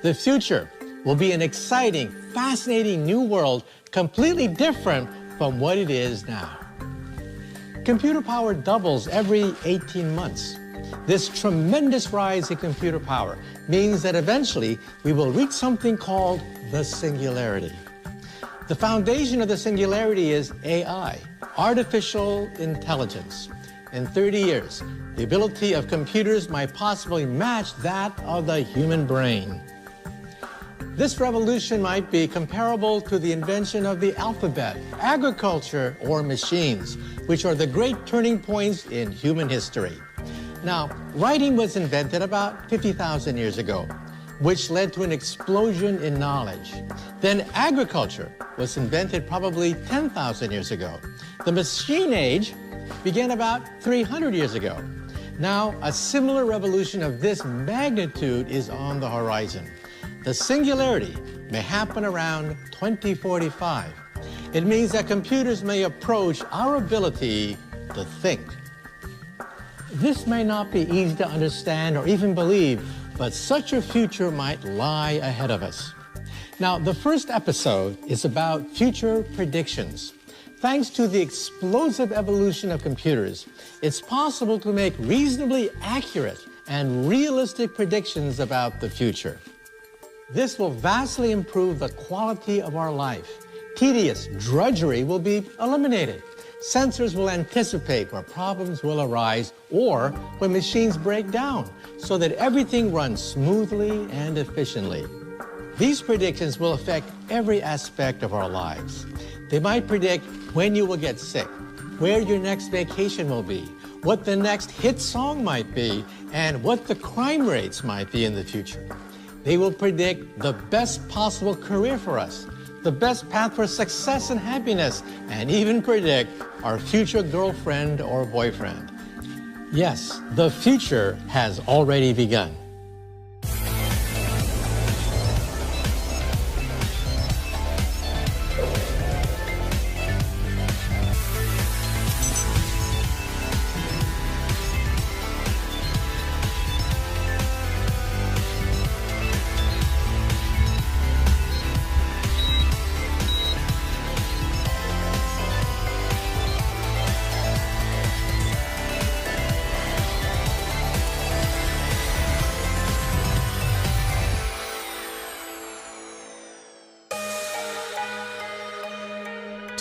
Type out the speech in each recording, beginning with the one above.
The future will be an exciting, fascinating new world completely different from what it is now. Computer power doubles every 18 months. This tremendous rise in computer power means that eventually we will reach something called the singularity. The foundation of the singularity is AI, artificial intelligence. In 30 years, the ability of computers might possibly match that of the human brain. This revolution might be comparable to the invention of the alphabet, agriculture, or machines, which are the great turning points in human history. Now, writing was invented about 50,000 years ago, which led to an explosion in knowledge. Then agriculture was invented probably 10,000 years ago. The machine age began about 300 years ago. Now, a similar revolution of this magnitude is on the horizon. The singularity may happen around 2045. It means that computers may approach our ability to think. This may not be easy to understand or even believe, but such a future might lie ahead of us. Now, the first episode is about future predictions. Thanks to the explosive evolution of computers, it's possible to make reasonably accurate and realistic predictions about the future. This will vastly improve the quality of our life. Tedious drudgery will be eliminated. Sensors will anticipate where problems will arise or when machines break down, so that everything runs smoothly and efficiently. These predictions will affect every aspect of our lives. They might predict when you will get sick, where your next vacation will be, what the next hit song might be, and what the crime rates might be in the future. They will predict the best possible career for us, the best path for success and happiness, and even predict our future girlfriend or boyfriend. Yes, the future has already begun.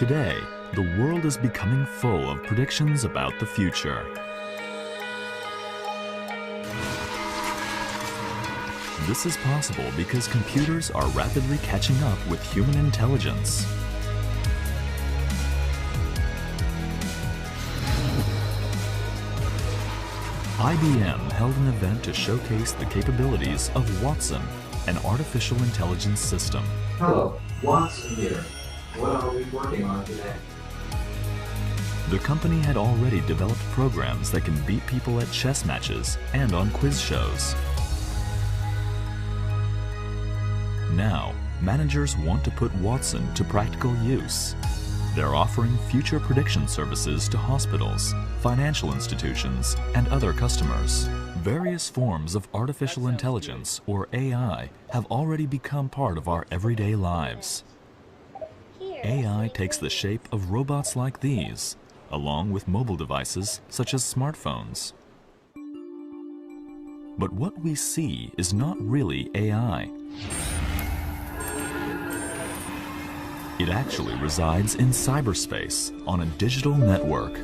Today, the world is becoming full of predictions about the future. This is possible because computers are rapidly catching up with human intelligence. IBM held an event to showcase the capabilities of Watson, an artificial intelligence system. Hello, Watson here. What are we working on today? The company had already developed programs that can beat people at chess matches and on quiz shows. Now, managers want to put Watson to practical use. They're offering future prediction services to hospitals, financial institutions, and other customers. Various forms of artificial intelligence, or AI, have already become part of our everyday lives. AI takes the shape of robots like these, along with mobile devices such as smartphones. But what we see is not really AI. It actually resides in cyberspace on a digital network.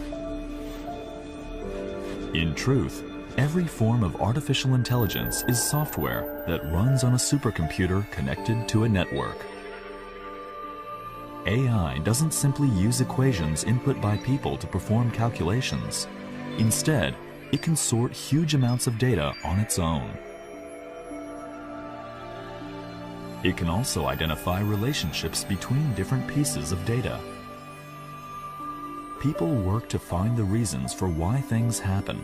In truth, every form of artificial intelligence is software that runs on a supercomputer connected to a network. AI doesn't simply use equations input by people to perform calculations. Instead, it can sort huge amounts of data on its own. It can also identify relationships between different pieces of data. People work to find the reasons for why things happen,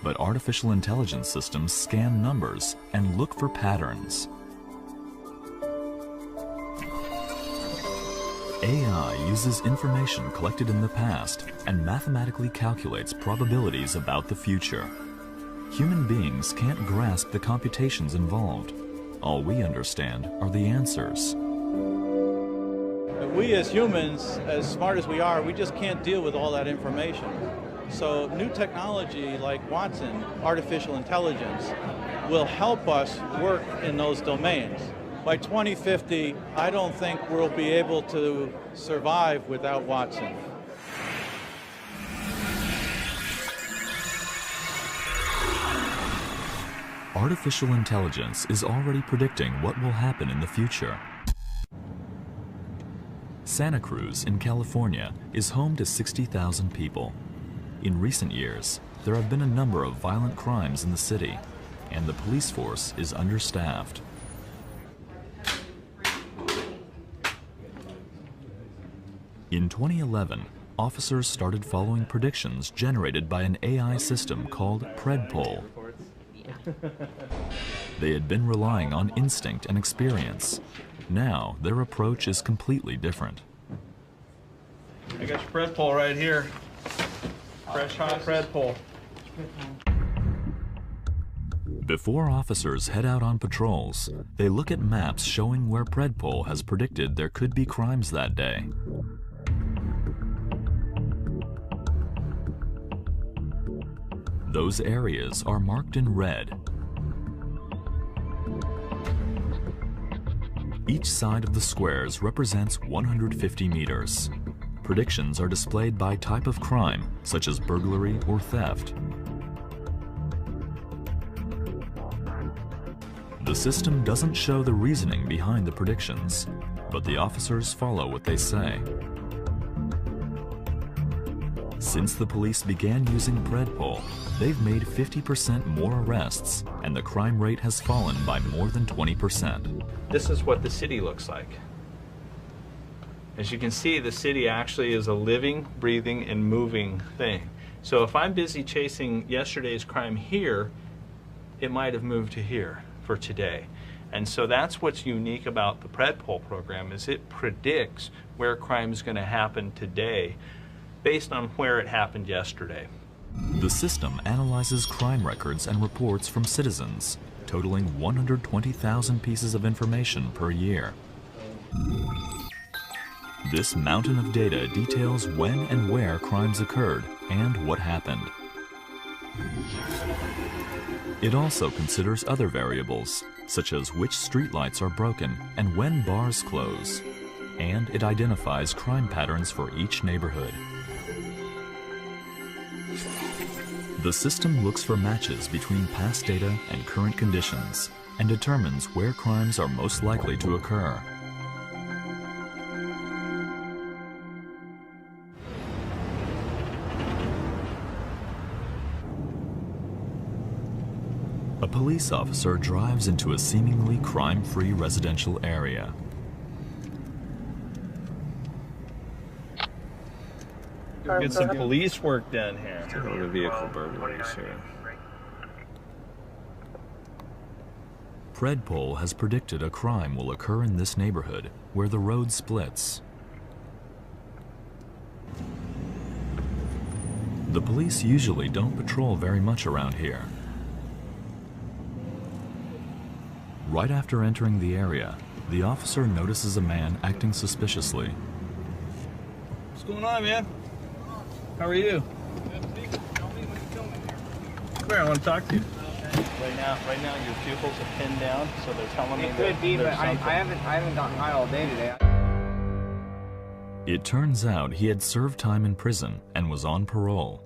but artificial intelligence systems scan numbers and look for patterns. AI uses information collected in the past and mathematically calculates probabilities about the future. Human beings can't grasp the computations involved. all we understand are the answers. We as humans, as smart as we are, we just can't deal with all that information. So new technology like Watson, artificial intelligence, will help us work in those domains. By 2050, I don't think we'll be able to survive without Watson. Artificial intelligence is already predicting what will happen in the future. Santa Cruz in California is home to 60,000 people. In recent years, there have been a number of violent crimes in the city, and the police force is understaffed. In 2011, officers started following predictions generated by an AI system called PredPol. They had been relying on instinct and experience. Now, their approach is completely different. I got your PredPol right here. Fresh hot PredPol. Before officers head out on patrols, they look at maps showing where PredPol has predicted there could be crimes that day. Those areas are marked in red. Each side of the squares represents 150 meters. Predictions are displayed by type of crime, such as burglary or theft. The system doesn't show the reasoning behind the predictions, but the officers follow what they say. Since the police began using PredPol, they've made 50% more arrests, and the crime rate has fallen by more than 20%. This is what the city looks like. As you can see, the city actually is a living, breathing, and moving thing. So if I'm busy chasing yesterday's crime here, it might have moved to here for today. And so that's what's unique about the PredPol program, is it predicts where crime is going to happen today based on where it happened yesterday. The system analyzes crime records and reports from citizens, totaling 120,000 pieces of information per year. This mountain of data details when and where crimes occurred and what happened. It also considers other variables, such as which streetlights are broken and when bars close. And it identifies crime patterns for each neighborhood. The system looks for matches between past data and current conditions and determines where crimes are most likely to occur. A police officer drives into a seemingly crime-free residential area. We'll get some police work done here. Motor vehicle burglaries here. PredPol has predicted a crime will occur in this neighborhood where the road splits. The police usually don't patrol very much around here. Right after entering the area, the officer notices a man acting suspiciously. What's going on, man? How are you? Come here, I want to talk to you. Right now, your pupils are pinned down, so they're telling me it could be, but I haven't gotten high all day today. It turns out he had served time in prison and was on parole.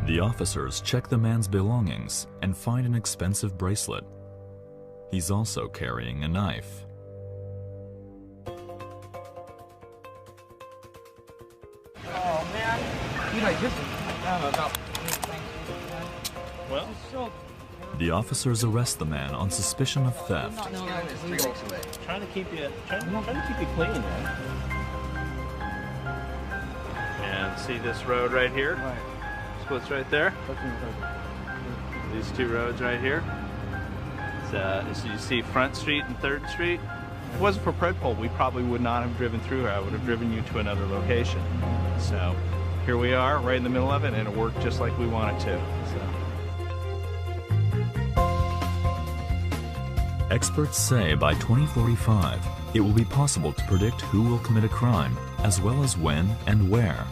The officers check the man's belongings and find an expensive bracelet. He's also carrying a knife. Oh man, dude, I just about. Well, The officers arrest the man on suspicion of theft. trying to keep you clean, man. And see this road right here? Splits right there. These two roads right here. So you see Front Street and 3rd Street. If it wasn't for PredPol, we probably would not have driven through here. I would have driven you to another location. So here we are, right in the middle of it, and it worked just like we want it to. So. Experts say by 2045, it will be possible to predict who will commit a crime, as well as when and where.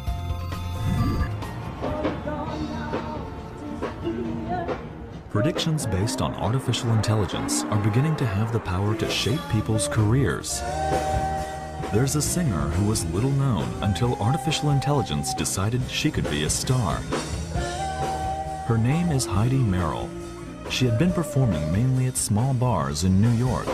Predictions based on artificial intelligence are beginning to have the power to shape people's careers. There's a singer who was little known until artificial intelligence decided she could be a star. Her name is Heidi Merrill. She had been performing mainly at small bars in New York.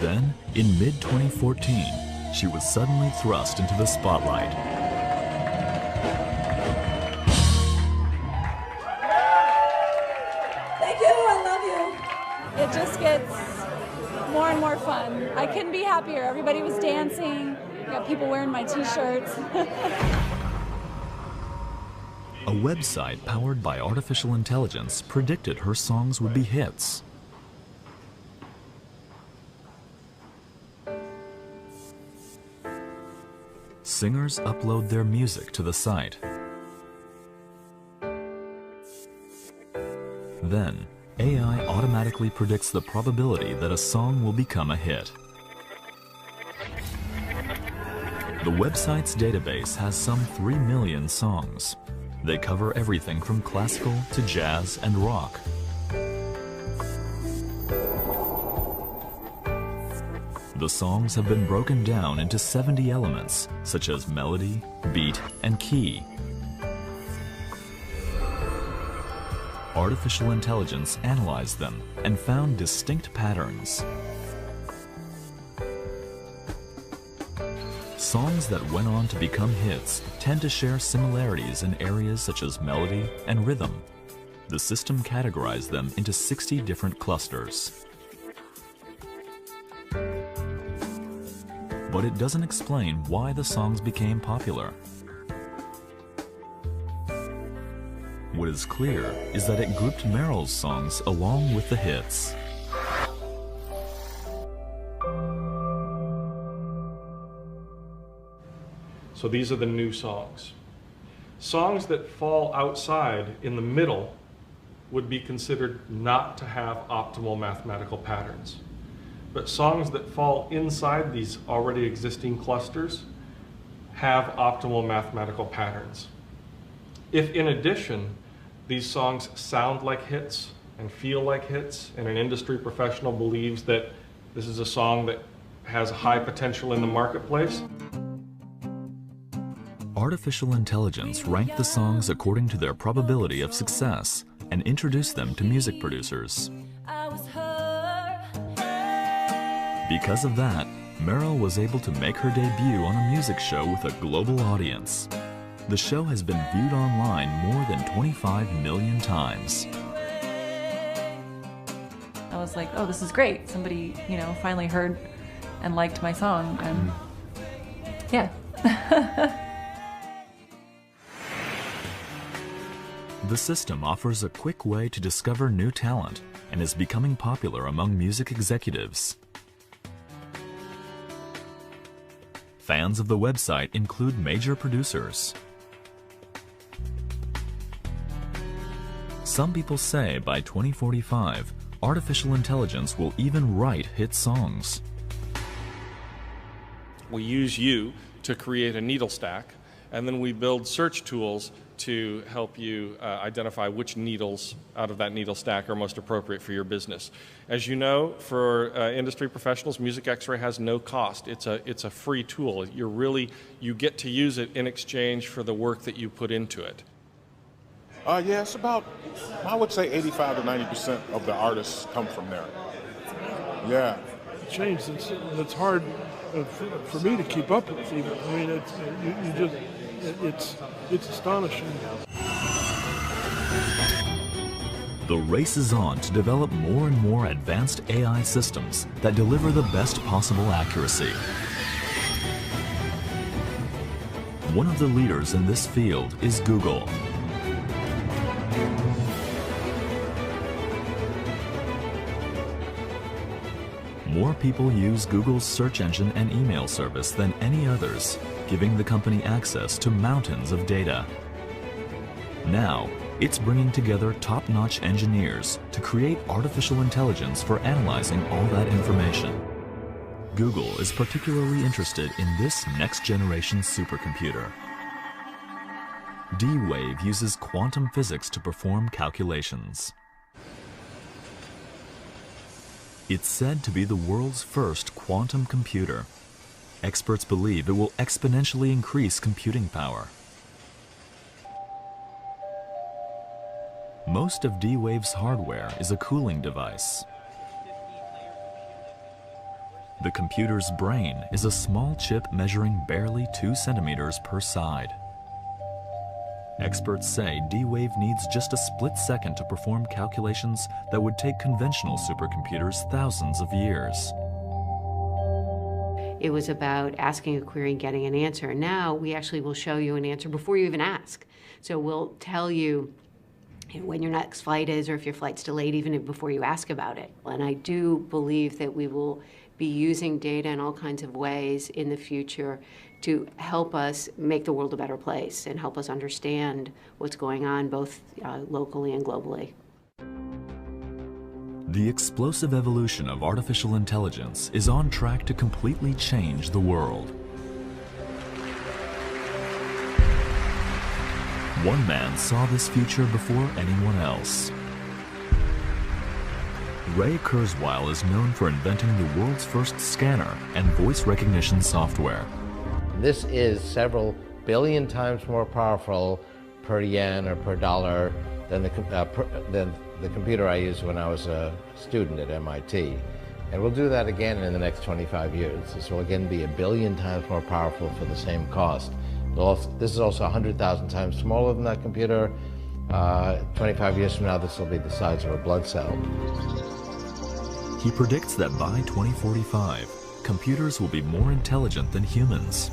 Then, in mid-2014, she was suddenly thrust into the spotlight. Thank you, I love you. It just gets more and more fun. I couldn't be happier. Everybody was dancing. I got people wearing my t-shirts. A website powered by artificial intelligence predicted her songs would be hits. Singers upload their music to the site. Then, AI automatically predicts the probability that a song will become a hit. The website's database has some 3 million songs. They cover everything from classical to jazz and rock. The songs have been broken down into 70 elements, such as melody, beat, and key. Artificial intelligence analyzed them and found distinct patterns. Songs that went on to become hits tend to share similarities in areas such as melody and rhythm. The system categorized them into 60 different clusters. But it doesn't explain why the songs became popular. What is clear is that it grouped Merrill's songs along with the hits. So these are the new songs. Songs that fall outside in the middle would be considered not to have optimal mathematical patterns. But songs that fall inside these already existing clusters have optimal mathematical patterns. If in addition, these songs sound like hits and feel like hits, and an industry professional believes that this is a song that has high potential in the marketplace. Artificial intelligence ranked the songs according to their probability of success and introduced them to music producers. Because of that, Merrill was able to make her debut on a music show with a global audience. The show has been viewed online more than 25 million times. I was like, oh, this is great. Somebody, finally heard and liked my song. And yeah. The system offers a quick way to discover new talent and is becoming popular among music executives. Fans of the website include major producers. Some people say by 2045, artificial intelligence will even write hit songs. We use you to create a needle stack, and then we build search tools to help you identify which needles out of that needle stack are most appropriate for your business. As you know, for industry professionals, Music X-Ray has no cost. It's a free tool. You get to use it in exchange for the work that you put into it. Yeah, it's about, I would say 85 to 90% of the artists come from there. Yeah. Changed. It's hard for me to keep up with even. I mean, it's astonishing. The race is on to develop more and more advanced AI systems that deliver the best possible accuracy. One of the leaders in this field is Google. More people use Google's search engine and email service than any others, giving the company access to mountains of data. Now, it's bringing together top-notch engineers to create artificial intelligence for analyzing all that information. Google is particularly interested in this next-generation supercomputer. D-Wave uses quantum physics to perform calculations. It's said to be the world's first quantum computer. Experts believe it will exponentially increase computing power. Most of D-Wave's hardware is a cooling device. The computer's brain is a small chip measuring barely 2 centimeters per side. Experts say D-Wave needs just a split second to perform calculations that would take conventional supercomputers thousands of years. It was about asking a query and getting an answer. Now we actually will show you an answer before you even ask. So we'll tell you when your next flight is or if your flight's delayed even before you ask about it. And I do believe that we will be using data in all kinds of ways in the future to help us make the world a better place and help us understand what's going on both locally and globally. The explosive evolution of artificial intelligence is on track to completely change the world. One man saw this future before anyone else. Ray Kurzweil is known for inventing the world's first scanner and voice recognition software. This is several billion times more powerful per yen or per dollar than the computer I used when I was a student at MIT. And we'll do that again in the next 25 years. This will again be 1 billion times more powerful for the same cost. This is also 100,000 times smaller than that computer. 25 years from now, this will be the size of a blood cell. He predicts that by 2045, computers will be more intelligent than humans.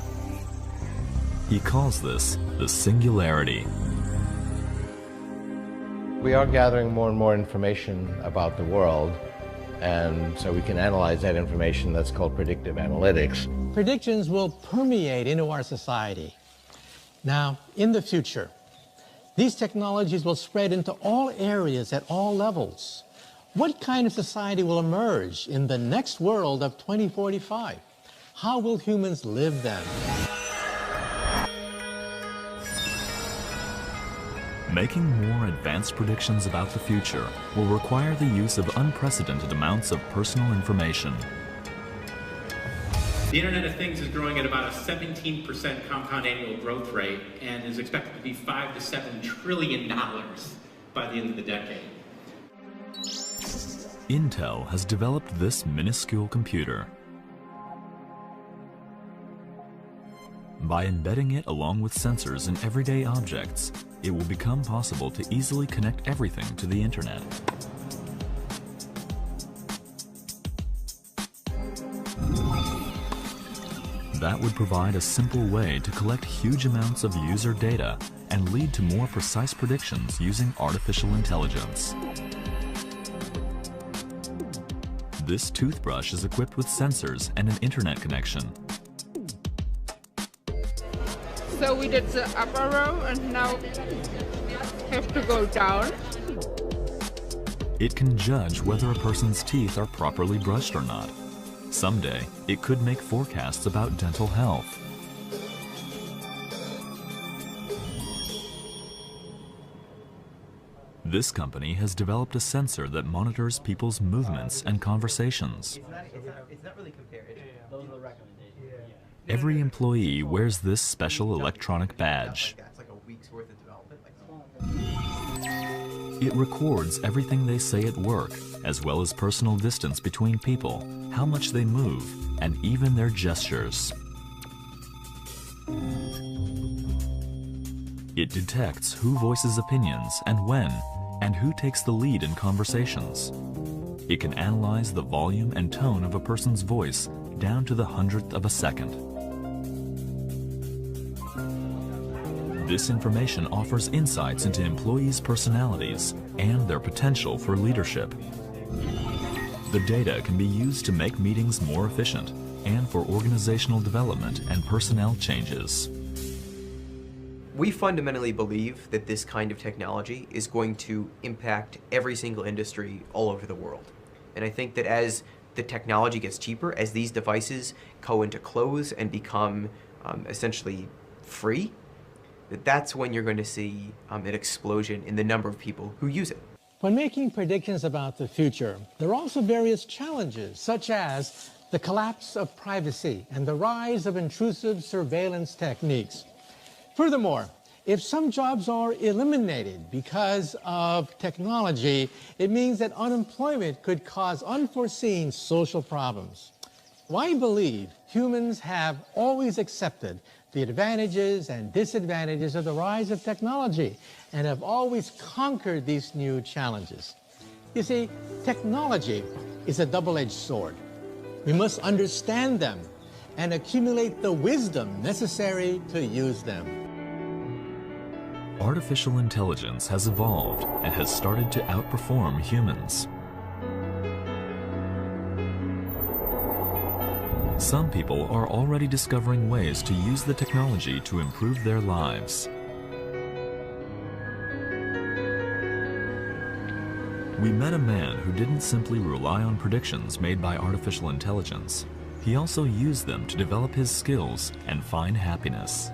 He calls this the singularity. We are gathering more and more information about the world, and so we can analyze that information. That's called predictive analytics. Predictions will permeate into our society. Now, in the future, these technologies will spread into all areas at all levels. What kind of society will emerge in the next world of 2045? How will humans live then? Making more advanced predictions about the future will require the use of unprecedented amounts of personal information. The Internet of Things is growing at about a 17% compound annual growth rate and is expected to be $5 to $7 trillion by the end of the decade. Intel has developed this minuscule computer. By embedding it along with sensors in everyday objects, it will become possible to easily connect everything to the Internet. That would provide a simple way to collect huge amounts of user data and lead to more precise predictions using artificial intelligence. This toothbrush is equipped with sensors and an internet connection. So we did the up arrow and now have to go down. It can judge whether a person's teeth are properly brushed or not. Someday, it could make forecasts about dental health. This company has developed a sensor that monitors people's movements and conversations. It's not really compared. Those are the recommendations. Every employee wears this special electronic badge. It's like a week's worth of development. It records everything they say at work, as well as personal distance between people, how much they move, and even their gestures. It detects who voices opinions and when, and who takes the lead in conversations. It can analyze the volume and tone of a person's voice down to the 100th of a second. This information offers insights into employees' personalities and their potential for leadership. The data can be used to make meetings more efficient and for organizational development and personnel changes. We fundamentally believe that this kind of technology is going to impact every single industry all over the world. And I think that as the technology gets cheaper, as these devices go into clothes and become essentially free, that's when you're going to see an explosion in the number of people who use it. When making predictions about the future, there are also various challenges, such as the collapse of privacy and the rise of intrusive surveillance techniques. Furthermore, if some jobs are eliminated because of technology, it means that unemployment could cause unforeseen social problems. I believe humans have always accepted the advantages and disadvantages of the rise of technology and have always conquered these new challenges. You see, technology is a double-edged sword. We must understand them and accumulate the wisdom necessary to use them. Artificial intelligence has evolved and has started to outperform humans. Some people are already discovering ways to use the technology to improve their lives. We met a man who didn't simply rely on predictions made by artificial intelligence. He also used them to develop his skills and find happiness.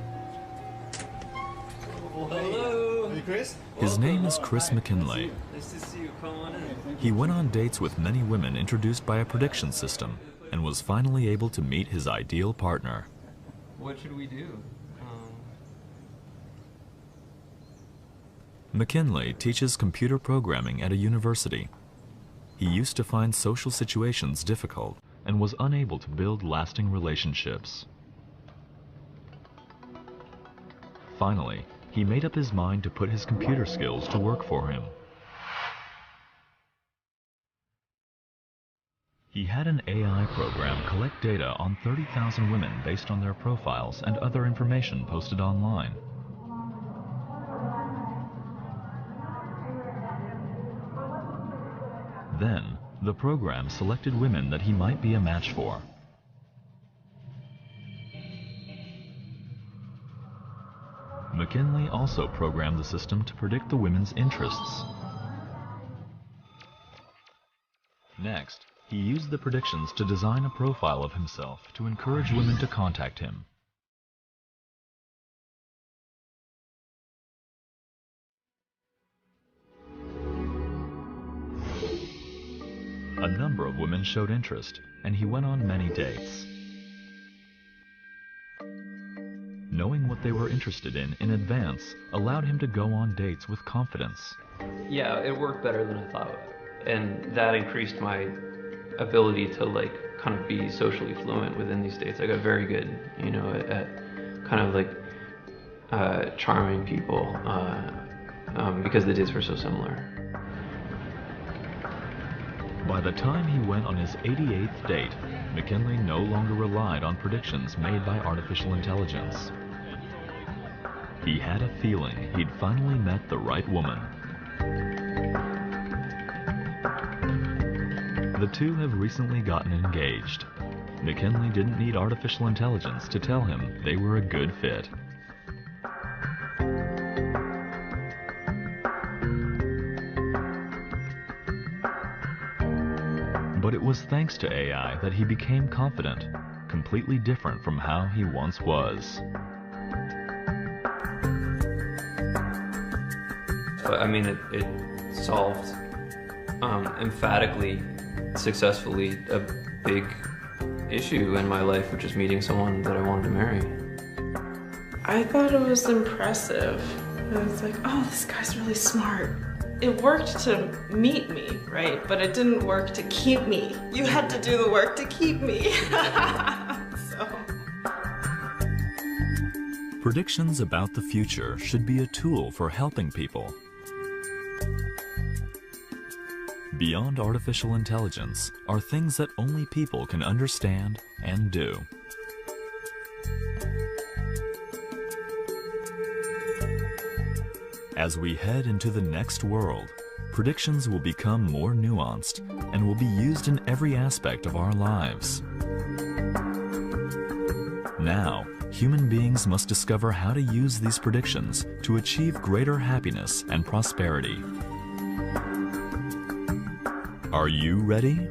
Hello. Hey, Chris. His name is Chris McKinley. Nice to see you. Come on in. He went on dates with many women introduced by a prediction system and was finally able to meet his ideal partner. What should we do? McKinley teaches computer programming at a university. He used to find social situations difficult and was unable to build lasting relationships. Finally, he made up his mind to put his computer skills to work for him. He had an AI program collect data on 30,000 women based on their profiles and other information posted online. Then, the program selected women that he might be a match for. McKinley also programmed the system to predict the women's interests. Next, he used the predictions to design a profile of himself to encourage women to contact him. A number of women showed interest, and he went on many dates. Knowing what they were interested in advance allowed him to go on dates with confidence. Yeah, it worked better than I thought, and that increased my ability to kind of be socially fluent within these dates. I got very good, at kind of charming people because the dates were so similar. By the time he went on his 88th date, McKinley no longer relied on predictions made by artificial intelligence. He had a feeling he'd finally met the right woman. The two have recently gotten engaged. McKinley didn't need artificial intelligence to tell him they were a good fit. But it was thanks to AI that he became confident, completely different from how he once was. I mean, it solved emphatically, successfully, a big issue in my life, which is meeting someone that I wanted to marry. I thought it was impressive. I was like, oh, this guy's really smart. It worked to meet me, right? But it didn't work to keep me. You had to do the work to keep me. Predictions about the future should be a tool for helping people. Beyond artificial intelligence are things that only people can understand and do. As we head into the next world, predictions will become more nuanced and will be used in every aspect of our lives. Now, human beings must discover how to use these predictions to achieve greater happiness and prosperity. Are you ready?